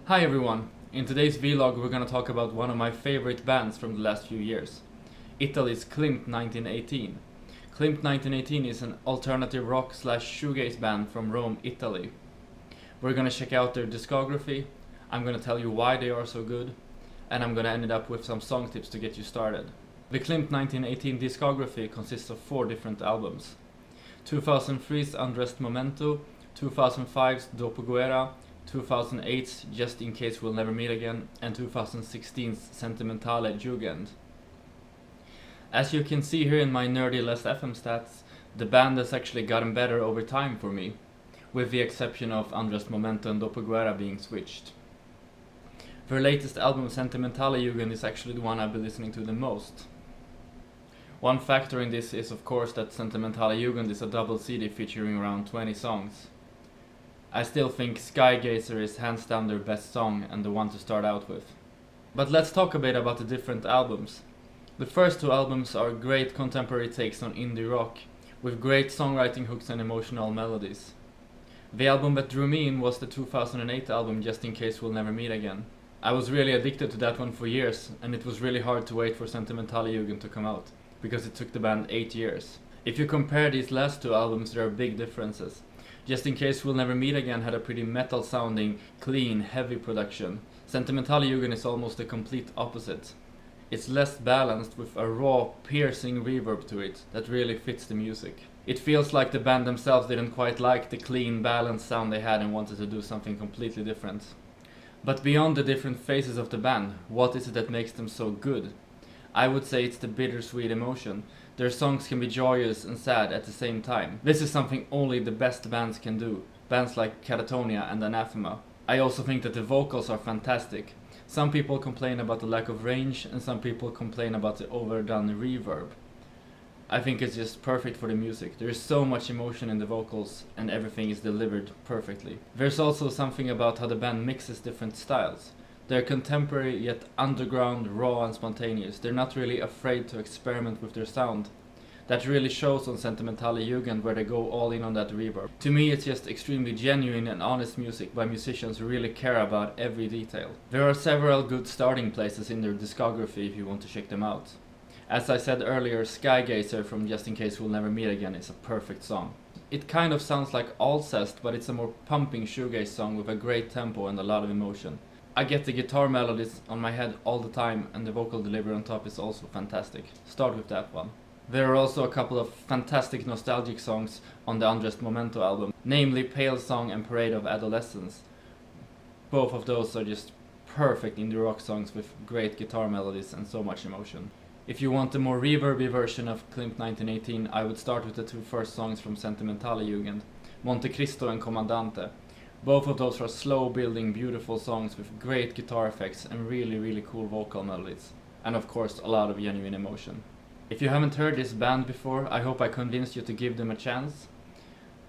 Hi everyone! In today's vlog we're gonna talk about one of my favorite bands from the last few years. Italy's Klimt 1918. Klimt 1918 is an alternative rock slash shoegaze band from Rome, Italy. We're gonna check out their discography, I'm gonna tell you why they are so good, and I'm gonna end it up with some song tips to get you started. The Klimt 1918 discography consists of 4 different albums. 2003's Undressed Momento, 2005's Dopoguerra, 2008's Just In Case We'll Never Meet Again, and 2016's Sentimentale Jugend. As you can see here in my nerdy Last FM stats, the band has actually gotten better over time for me, with the exception of Undressed Momento and Dopoguerra being switched. Their latest album Sentimentale Jugend is actually the one I've been listening to the most. One factor in this is of course that Sentimentale Jugend is a double CD featuring around 20 songs. I still think Shoegaze is hands down their best song and the one to start out with. But let's talk a bit about the different albums. The first 2 albums are great contemporary takes on indie rock, with great songwriting hooks and emotional melodies. The album that drew me in was the 2008 album Just In Case We'll Never Meet Again. I was really addicted to that one for years, and it was really hard to wait for Sentimentale Jugend to come out, because it took the band 8 years. If you compare these last 2 albums, there are big differences. Just In Case We'll Never Meet Again had a pretty metal sounding, clean, heavy production. Sentimentale Jugend is almost the complete opposite. It's less balanced with a raw, piercing reverb to it that really fits the music. It feels like the band themselves didn't quite like the clean, balanced sound they had and wanted to do something completely different. But beyond the different phases of the band, what is it that makes them so good? I would say it's the bittersweet emotion. Their songs can be joyous and sad at the same time. This is something only the best bands can do. Bands like Catatonia and Anathema. I also think that the vocals are fantastic. Some people complain about the lack of range and some people complain about the overdone reverb. I think it's just perfect for the music. There is so much emotion in the vocals and everything is delivered perfectly. There's also something about how the band mixes different styles. They're contemporary yet underground, raw and spontaneous. They're not really afraid to experiment with their sound. That really shows on Sentimentale Jugend where they go all in on that reverb. To me it's just extremely genuine and honest music by musicians who really care about every detail. There are several good starting places in their discography if you want to check them out. As I said earlier, Shoegaze from Just In Case We'll Never Meet Again is a perfect song. It kind of sounds like Alcest, but it's a more pumping shoegaze song with a great tempo and a lot of emotion. I get the guitar melodies on my head all the time and the vocal delivery on top is also fantastic. Start with that one. There are also a couple of fantastic nostalgic songs on the Undressed Momento album, namely Pale Song and Parade of Adolescence. Both of those are just perfect indie rock songs with great guitar melodies and so much emotion. If you want a more reverby version of Klimt 1918, I would start with the 2 first songs from Sentimentale Jugend, Monte Cristo and Comandante. Both of those are slow building beautiful songs with great guitar effects and really cool vocal melodies. And of course a lot of genuine emotion. If you haven't heard this band before, I hope I convinced you to give them a chance.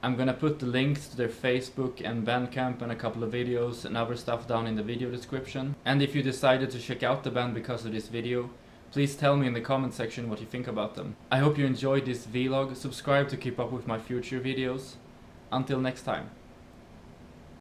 I'm gonna put the links to their Facebook and Bandcamp and a couple of videos and other stuff down in the video description. And if you decided to check out the band because of this video, please tell me in the comment section what you think about them. I hope you enjoyed this vlog, subscribe to keep up with my future videos. Until next time.